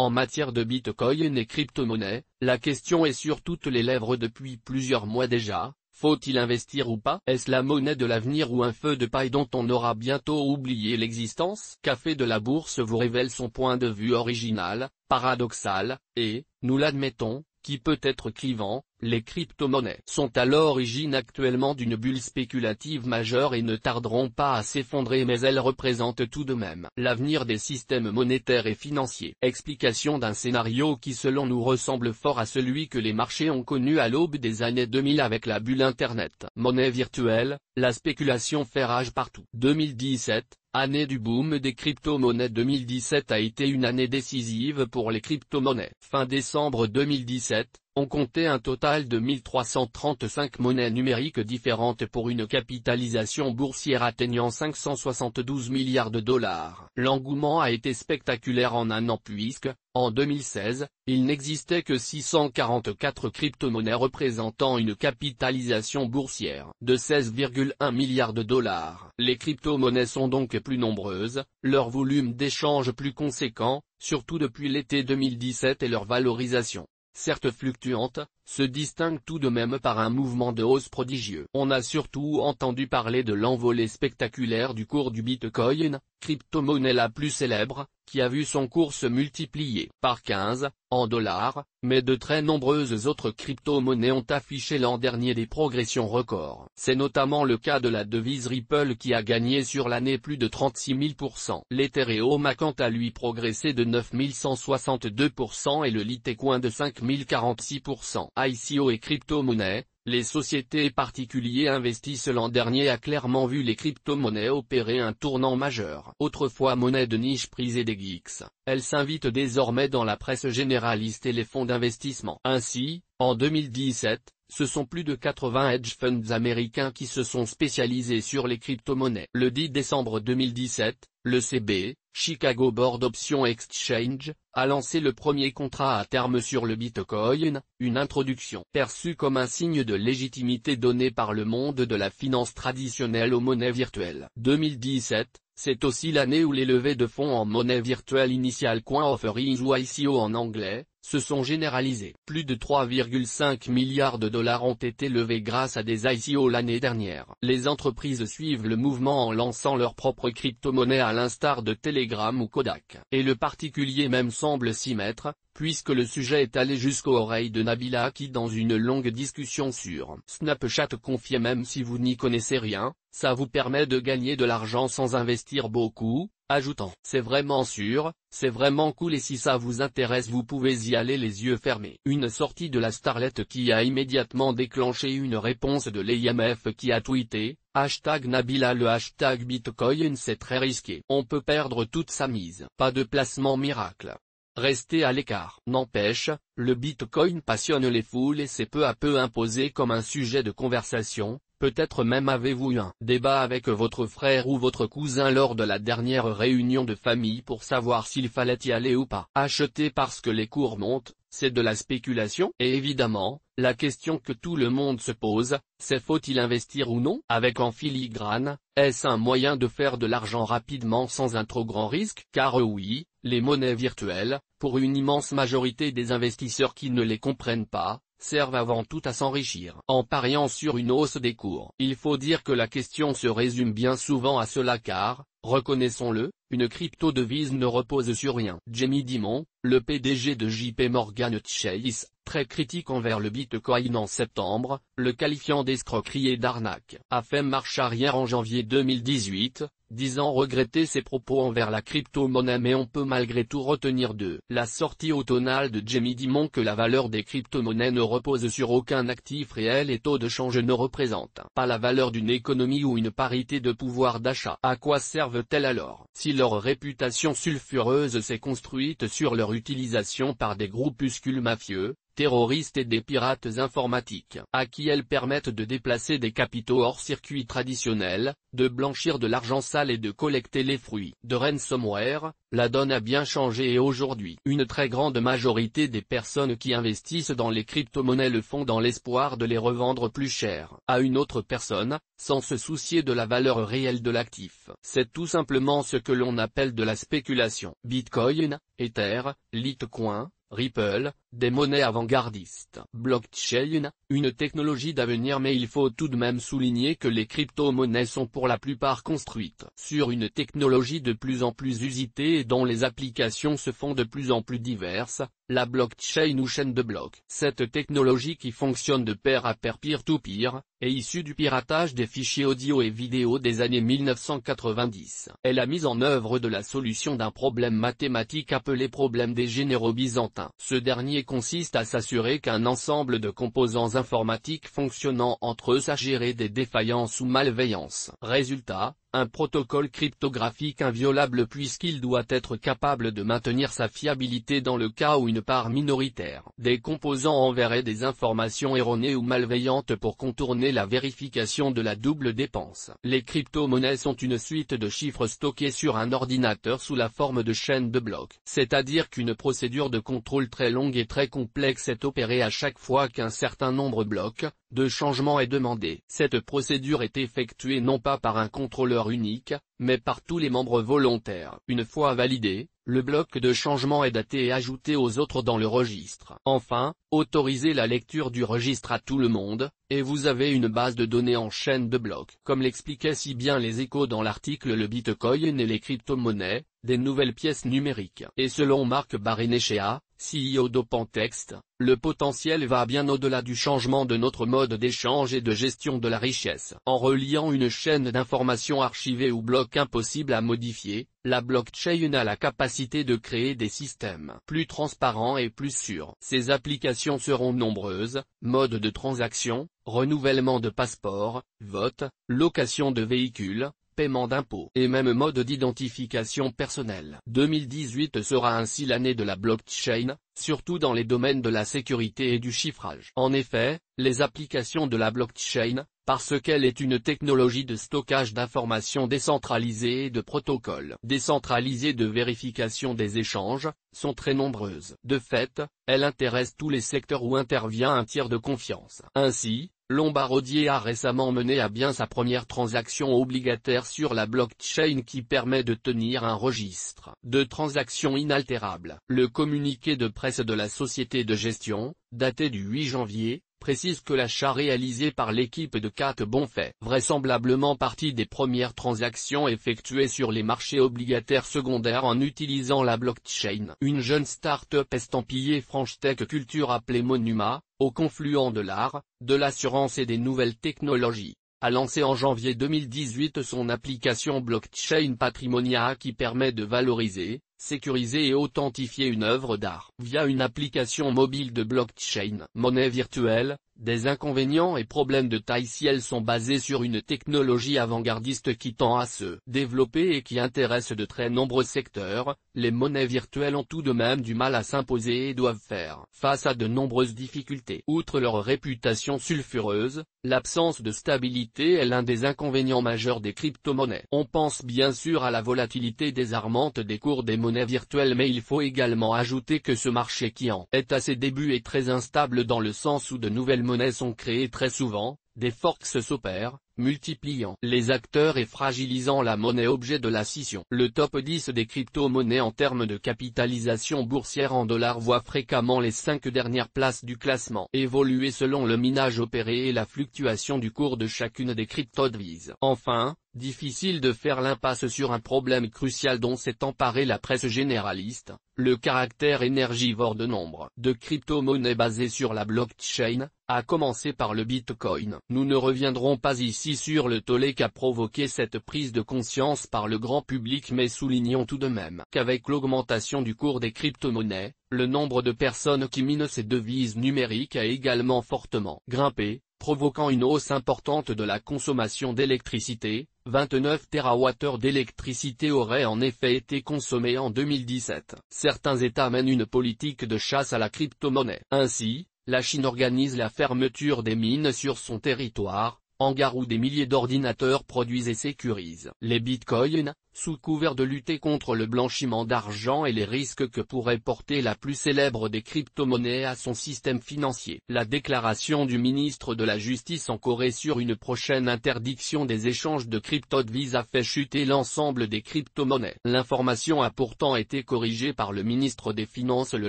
En matière de Bitcoin et crypto-monnaie, la question est sur toutes les lèvres depuis plusieurs mois déjà. Faut-il investir ou pas? Est-ce la monnaie de l'avenir ou un feu de paille dont on aura bientôt oublié l'existence? Café de la Bourse vous révèle son point de vue original, paradoxal, et, nous l'admettons, qui peut être clivant. Les crypto-monnaies sont à l'origine actuellement d'une bulle spéculative majeure et ne tarderont pas à s'effondrer, mais elles représentent tout de même l'avenir des systèmes monétaires et financiers. Explication d'un scénario qui selon nous ressemble fort à celui que les marchés ont connu à l'aube des années 2000 avec la bulle Internet. Monnaie virtuelle, la spéculation fait rage partout. 2017, année du boom des crypto-monnaies. 2017 a été une année décisive pour les crypto-monnaies. Fin décembre 2017, on comptait un total de 1335 monnaies numériques différentes pour une capitalisation boursière atteignant 572 milliards de dollars. L'engouement a été spectaculaire en un an puisque, en 2016, il n'existait que 644 crypto-monnaies représentant une capitalisation boursière de 16,1 milliards de dollars. Les crypto-monnaies sont donc plus nombreuses, leur volume d'échange plus conséquent, surtout depuis l'été 2017 et leur valorisation, certes fluctuante, se distingue tout de même par un mouvement de hausse prodigieux. On a surtout entendu parler de l'envolée spectaculaire du cours du Bitcoin, crypto-monnaie la plus célèbre, qui a vu son cours se multiplier par 15, en dollars, mais de très nombreuses autres crypto-monnaies ont affiché l'an dernier des progressions records. C'est notamment le cas de la devise Ripple qui a gagné sur l'année plus de 36 000%. L'Ethereum a quant à lui progressé de 9 162% et le Litecoin de 5 046%. ICO et crypto-monnaies, les sociétés et particuliers investissent l'an dernier a clairement vu les crypto-monnaies opérer un tournant majeur. Autrefois monnaie de niche prisée des geeks, elles s'invitent désormais dans la presse généraliste et les fonds d'investissement. Ainsi, en 2017, ce sont plus de 80 hedge funds américains qui se sont spécialisés sur les crypto-monnaies. Le 10 décembre 2017, le CB, Chicago Board Option Exchange, a lancé le premier contrat à terme sur le Bitcoin, une introduction perçue comme un signe de légitimité donné par le monde de la finance traditionnelle aux monnaies virtuelles. 2017, c'est aussi l'année où les levées de fonds en monnaie virtuelle initial coin offerings ou ICO en anglais, se sont généralisées. Plus de 3,5 milliards de dollars ont été levés grâce à des ICO l'année dernière. Les entreprises suivent le mouvement en lançant leurs propres crypto-monnaies à l'instar de Telegram ou Kodak. Et le particulier même semble s'y mettre, puisque le sujet est allé jusqu'aux oreilles de Nabila qui dans une longue discussion sur Snapchat confiait même si vous n'y connaissez rien, ça vous permet de gagner de l'argent sans investir beaucoup, ajoutant « C'est vraiment sûr, c'est vraiment cool et si ça vous intéresse vous pouvez y aller les yeux fermés ». Une sortie de la starlette qui a immédiatement déclenché une réponse de l'IMF qui a tweeté « #Nabila le hashtag Bitcoin c'est très risqué. On peut perdre toute sa mise. Pas de placement miracle. Restez à l'écart. » N'empêche, le Bitcoin passionne les foules et s'est peu à peu imposé comme un sujet de conversation. Peut-être même avez-vous eu un débat avec votre frère ou votre cousin lors de la dernière réunion de famille pour savoir s'il fallait y aller ou pas. Acheter parce que les cours montent, c'est de la spéculation? Et évidemment, la question que tout le monde se pose, c'est faut-il investir ou non? Avec en filigrane, est-ce un moyen de faire de l'argent rapidement sans un trop grand risque? Car oui, les monnaies virtuelles, pour une immense majorité des investisseurs qui ne les comprennent pas, servent avant tout à s'enrichir en pariant sur une hausse des cours. Il faut dire que la question se résume bien souvent à cela car, reconnaissons-le, une crypto-devise ne repose sur rien. Jamie Dimon, le PDG de JP Morgan Chase, très critique envers le Bitcoin en septembre, le qualifiant d'escroquerie et d'arnaque, a fait marche arrière en janvier 2018, disant regretter ses propos envers la crypto-monnaie mais on peut malgré tout retenir de la sortie automnale de Jamie Dimon que la valeur des crypto-monnaies ne repose sur aucun actif réel et taux de change ne représente pas la valeur d'une économie ou une parité de pouvoir d'achat. À quoi servent-elles alors? Si leur réputation sulfureuse s'est construite sur leur utilisation par des groupuscules mafieux, terroristes et des pirates informatiques, à qui elles permettent de déplacer des capitaux hors circuit traditionnel, de blanchir de l'argent sale et de collecter les fruits de ransomware. La donne a bien changé et aujourd'hui, une très grande majorité des personnes qui investissent dans les crypto-monnaies le font dans l'espoir de les revendre plus cher à une autre personne, sans se soucier de la valeur réelle de l'actif. C'est tout simplement ce que l'on appelle de la spéculation. Bitcoin, Ether, Litecoin, Ripple, des monnaies avant-gardistes. Blockchain, une technologie d'avenir, mais il faut tout de même souligner que les crypto-monnaies sont pour la plupart construites sur une technologie de plus en plus usitée et dont les applications se font de plus en plus diverses, la blockchain ou chaîne de blocs. Cette technologie qui fonctionne de pair à pair peer-to-peer, est issue du piratage des fichiers audio et vidéo des années 1990. Elle a mis en œuvre de la solution d'un problème mathématique appelé problème des généraux byzantins. Ce dernier consiste à s'assurer qu'un ensemble de composants informatiques fonctionnant entre eux sache gérer des défaillances ou malveillances. Résultat, un protocole cryptographique inviolable puisqu'il doit être capable de maintenir sa fiabilité dans le cas où une part minoritaire des composants enverrait des informations erronées ou malveillantes pour contourner la vérification de la double dépense. Les crypto-monnaies sont une suite de chiffres stockés sur un ordinateur sous la forme de chaînes de blocs, c'est-à-dire qu'une procédure de contrôle très longue et très complexe est opérée à chaque fois qu'un certain nombre de blocs de changement est demandé. Cette procédure est effectuée non pas par un contrôleur unique, mais par tous les membres volontaires. Une fois validé, le bloc de changement est daté et ajouté aux autres dans le registre. Enfin, autorisez la lecture du registre à tout le monde, et vous avez une base de données en chaîne de blocs. Comme l'expliquaient si bien les Échos dans l'article Le Bitcoin et les crypto-monnaies, des nouvelles pièces numériques. Et selon Marc Barrenechea, CEO d'OpenText, le potentiel va bien au-delà du changement de notre mode d'échange et de gestion de la richesse. En reliant une chaîne d'informations archivée ou blocs impossibles à modifier, la blockchain a la capacité de créer des systèmes plus transparents et plus sûrs. Ces applications seront nombreuses: mode de transaction, renouvellement de passeport, vote, location de véhicules, paiement d'impôts, et même mode d'identification personnelle. 2018 sera ainsi l'année de la blockchain, surtout dans les domaines de la sécurité et du chiffrage. En effet, les applications de la blockchain, parce qu'elle est une technologie de stockage d'informations décentralisée et de protocoles décentralisés de vérification des échanges, sont très nombreuses. De fait, elle intéresse tous les secteurs où intervient un tiers de confiance. Ainsi, Lombardier a récemment mené à bien sa première transaction obligataire sur la blockchain qui permet de tenir un registre de transactions inaltérable. Le communiqué de presse de la société de gestion, daté du 8 janvier, précise que l'achat réalisé par l'équipe de Kat Bon fait vraisemblablement partie des premières transactions effectuées sur les marchés obligataires secondaires en utilisant la blockchain. Une jeune start-up estampillée French Tech Culture appelée Monuma, au confluent de l'art, de l'assurance et des nouvelles technologies, a lancé en janvier 2018 son application blockchain Patrimonia qui permet de valoriser, sécuriser et authentifier une œuvre d'art via une application mobile de blockchain. Monnaie virtuelle, des inconvénients et problèmes de taille si elles sont basées sur une technologie avant-gardiste qui tend à se développer et qui intéresse de très nombreux secteurs, les monnaies virtuelles ont tout de même du mal à s'imposer et doivent faire face à de nombreuses difficultés. Outre leur réputation sulfureuse, l'absence de stabilité est l'un des inconvénients majeurs des crypto-monnaies. On pense bien sûr à la volatilité désarmante des cours des monnaies virtuelles, mais il faut également ajouter que ce marché qui en est à ses débuts est très instable dans le sens où de nouvelles monnaies sont créées très souvent, des forks s'opèrent, multipliant les acteurs et fragilisant la monnaie objet de la scission. Le top 10 des crypto-monnaies en termes de capitalisation boursière en dollars voit fréquemment les 5 dernières places du classement évoluer selon le minage opéré et la fluctuation du cours de chacune des crypto-devises. Enfin, difficile de faire l'impasse sur un problème crucial dont s'est emparée la presse généraliste, le caractère énergivore de nombre de crypto-monnaies basées sur la blockchain, à commencer par le Bitcoin. Nous ne reviendrons pas ici sur le tollé qu'a provoqué cette prise de conscience par le grand public, mais soulignons tout de même qu'avec l'augmentation du cours des crypto-monnaies, le nombre de personnes qui minent ces devises numériques a également fortement grimpé, provoquant une hausse importante de la consommation d'électricité. 29 TWh d'électricité auraient en effet été consommés en 2017. Certains États mènent une politique de chasse à la crypto-monnaie. Ainsi, la Chine organise la fermeture des mines sur son territoire, hangars où des milliers d'ordinateurs produisent et sécurisent les bitcoins, sous couvert de lutter contre le blanchiment d'argent et les risques que pourrait porter la plus célèbre des crypto-monnaies à son système financier. La déclaration du ministre de la Justice en Corée sur une prochaine interdiction des échanges de crypto-devises a fait chuter l'ensemble des crypto-monnaies. L'information a pourtant été corrigée par le ministre des Finances le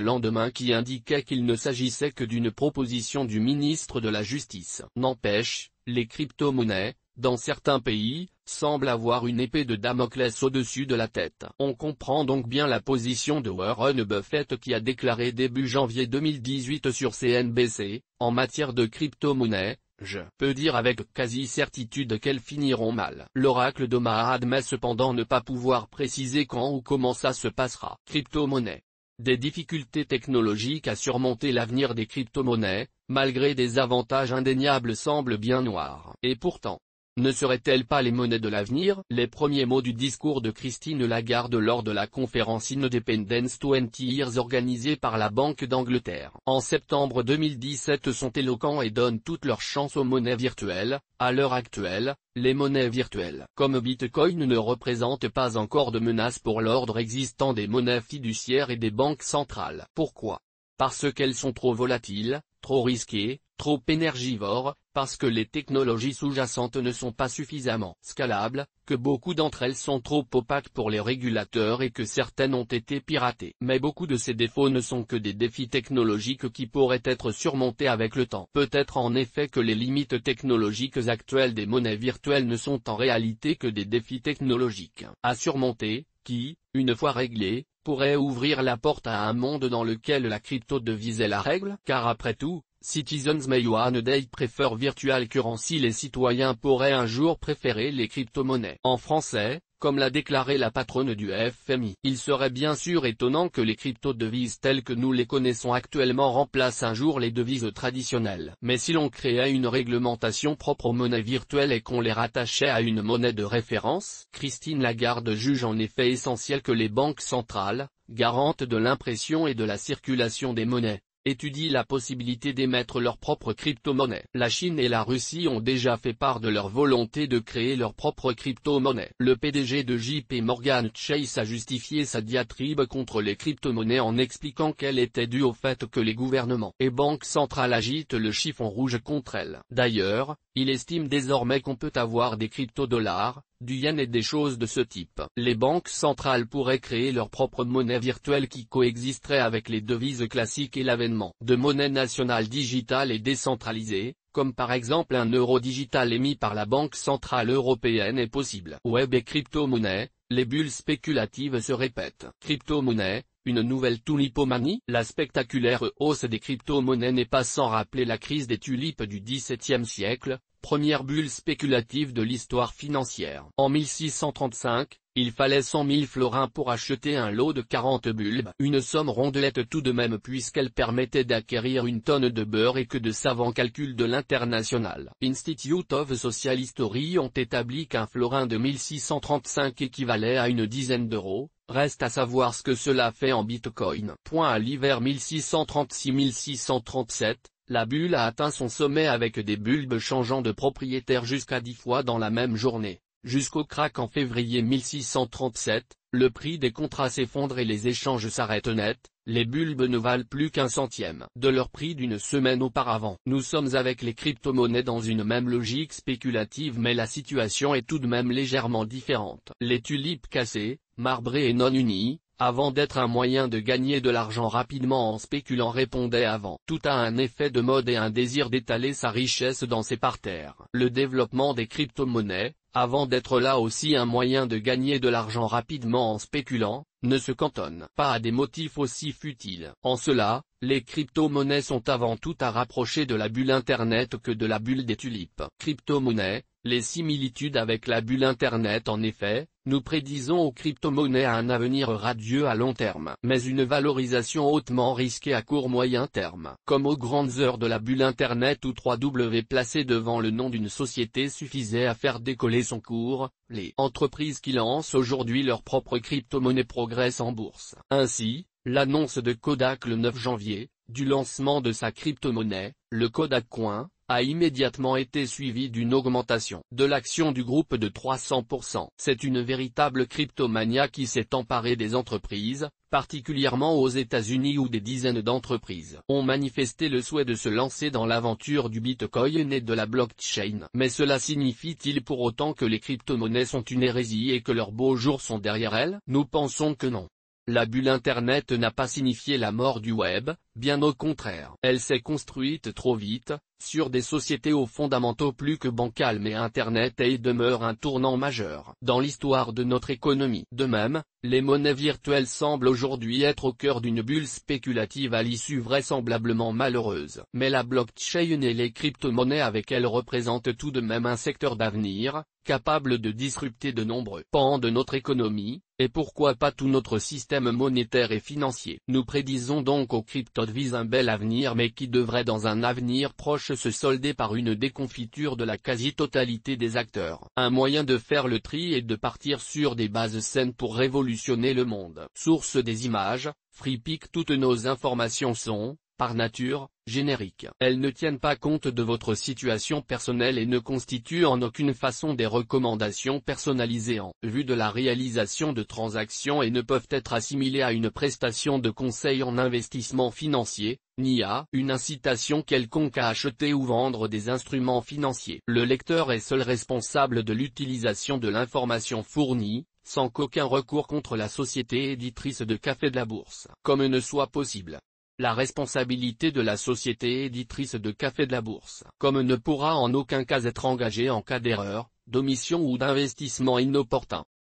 lendemain qui indiquait qu'il ne s'agissait que d'une proposition du ministre de la Justice. N'empêche, les crypto-monnaies, dans certains pays, semblent avoir une épée de Damoclès au-dessus de la tête. On comprend donc bien la position de Warren Buffett qui a déclaré début janvier 2018 sur CNBC, en matière de crypto-monnaies, je peux dire avec quasi-certitude qu'elles finiront mal. L'oracle d'Omaha admet cependant ne pas pouvoir préciser quand ou comment ça se passera. Crypto-monnaies. Des difficultés technologiques à surmonter. L'avenir des crypto-monnaies, malgré des avantages indéniables, semble bien noir. Et pourtant, ne seraient-elles pas les monnaies de l'avenir? Les premiers mots du discours de Christine Lagarde lors de la conférence Independence 20 Years organisée par la Banque d'Angleterre en septembre 2017 sont éloquents et donnent toute leur chance aux monnaies virtuelles. À l'heure actuelle, les monnaies virtuelles comme Bitcoin ne représentent pas encore de menace pour l'ordre existant des monnaies fiduciaires et des banques centrales. Pourquoi? Parce qu'elles sont trop volatiles, trop risquées, trop énergivores, parce que les technologies sous-jacentes ne sont pas suffisamment scalables, que beaucoup d'entre elles sont trop opaques pour les régulateurs et que certaines ont été piratées. Mais beaucoup de ces défauts ne sont que des défis technologiques qui pourraient être surmontés avec le temps. Peut-être en effet que les limites technologiques actuelles des monnaies virtuelles ne sont en réalité que des défis technologiques à surmonter, qui, une fois réglés, pourraient ouvrir la porte à un monde dans lequel la crypto-devise est la règle. Car après tout, citizens may one day prefer virtual currency. Les citoyens pourraient un jour préférer les crypto-monnaies. En français, comme l'a déclaré la patronne du FMI. Il serait bien sûr étonnant que les crypto-devises telles que nous les connaissons actuellement remplacent un jour les devises traditionnelles. Mais si l'on créait une réglementation propre aux monnaies virtuelles et qu'on les rattachait à une monnaie de référence, Christine Lagarde juge en effet essentiel que les banques centrales, garantes de l'impression et de la circulation des monnaies, étudient la possibilité d'émettre leur propre crypto-monnaie. La Chine et la Russie ont déjà fait part de leur volonté de créer leur propre crypto-monnaie. Le PDG de JP Morgan Chase a justifié sa diatribe contre les crypto-monnaies en expliquant qu'elle était due au fait que les gouvernements et banques centrales agitent le chiffon rouge contre elles. D'ailleurs, il estime désormais qu'on peut avoir des crypto-dollars, du yen et des choses de ce type. Les banques centrales pourraient créer leur propre monnaie virtuelle qui coexisterait avec les devises classiques et l'avènement de monnaies nationales digitales et décentralisées, comme par exemple un euro digital émis par la Banque Centrale Européenne est possible. Web et crypto-monnaie, les bulles spéculatives se répètent. Crypto-monnaie, une nouvelle tulipomanie? La spectaculaire hausse des crypto-monnaies n'est pas sans rappeler la crise des tulipes du XVIIe siècle, première bulle spéculative de l'histoire financière. En 1635, il fallait 100 000 florins pour acheter un lot de 40 bulbes, une somme rondelette tout de même puisqu'elle permettait d'acquérir une tonne de beurre et que de savants calculs de l'International Institute of Social History ont établi qu'un florin de 1635 équivalait à une dizaine d'euros. Reste à savoir ce que cela fait en bitcoin. À l'hiver 1636-1637, la bulle a atteint son sommet avec des bulbes changeant de propriétaire jusqu'à 10 fois dans la même journée. Jusqu'au crack en février 1637, le prix des contrats s'effondre et les échanges s'arrêtent net, les bulbes ne valent plus qu'un centième de leur prix d'une semaine auparavant. Nous sommes avec les crypto-monnaies dans une même logique spéculative mais la situation est tout de même légèrement différente. Les tulipes cassées, marbrées et non unies, avant d'être un moyen de gagner de l'argent rapidement en spéculant répondaient avant tout à un effet de mode et un désir d'étaler sa richesse dans ses parterres. Le développement des crypto-monnaies, avant d'être là aussi un moyen de gagner de l'argent rapidement en spéculant, ne se cantonne pas à des motifs aussi futiles. En cela, les crypto-monnaies sont avant tout à rapprocher de la bulle Internet que de la bulle des tulipes. Crypto-monnaies, les similitudes avec la bulle Internet. En effet, nous prédisons aux crypto-monnaies un avenir radieux à long terme, mais une valorisation hautement risquée à court-moyen terme. Comme aux grandes heures de la bulle Internet où 3W placé devant le nom d'une société suffisait à faire décoller son cours, les entreprises qui lancent aujourd'hui leur propre crypto-monnaie progressent en bourse. Ainsi, l'annonce de Kodak le 9 janvier du lancement de sa crypto-monnaie, le Kodak Coin, a immédiatement été suivi d'une augmentation de l'action du groupe de 300%. C'est une véritable cryptomania qui s'est emparée des entreprises, particulièrement aux États-Unis où des dizaines d'entreprises ont manifesté le souhait de se lancer dans l'aventure du Bitcoin et de la blockchain. Mais cela signifie-t-il pour autant que les crypto-monnaies sont une hérésie et que leurs beaux jours sont derrière elles? Nous pensons que non. La bulle Internet n'a pas signifié la mort du web, bien au contraire. Elle s'est construite trop vite, sur des sociétés aux fondamentaux plus que bancals, mais Internet est et demeure un tournant majeur dans l'histoire de notre économie. De même, les monnaies virtuelles semblent aujourd'hui être au cœur d'une bulle spéculative à l'issue vraisemblablement malheureuse. Mais la blockchain et les crypto-monnaies avec elles représentent tout de même un secteur d'avenir, capable de disrupter de nombreux pans de notre économie, et pourquoi pas tout notre système monétaire et financier. Nous prédisons donc aux crypto-devises un bel avenir, mais qui devrait dans un avenir proche se solder par une déconfiture de la quasi-totalité des acteurs. Un moyen de faire le tri et de partir sur des bases saines pour révolutionner le monde. Source des images, FreePic. Toutes nos informations sont, par nature, génériques. Elles ne tiennent pas compte de votre situation personnelle et ne constituent en aucune façon des recommandations personnalisées en vue de la réalisation de transactions et ne peuvent être assimilées à une prestation de conseil en investissement financier, ni à une incitation quelconque à acheter ou vendre des instruments financiers. Le lecteur est seul responsable de l'utilisation de l'information fournie, sans qu'aucun recours contre la société éditrice de Café de la Bourse, comme ne soit possible. La responsabilité de la société éditrice de Café de la Bourse, comme ne pourra en aucun cas être engagée en cas d'erreur, d'omission ou d'investissement inopportun.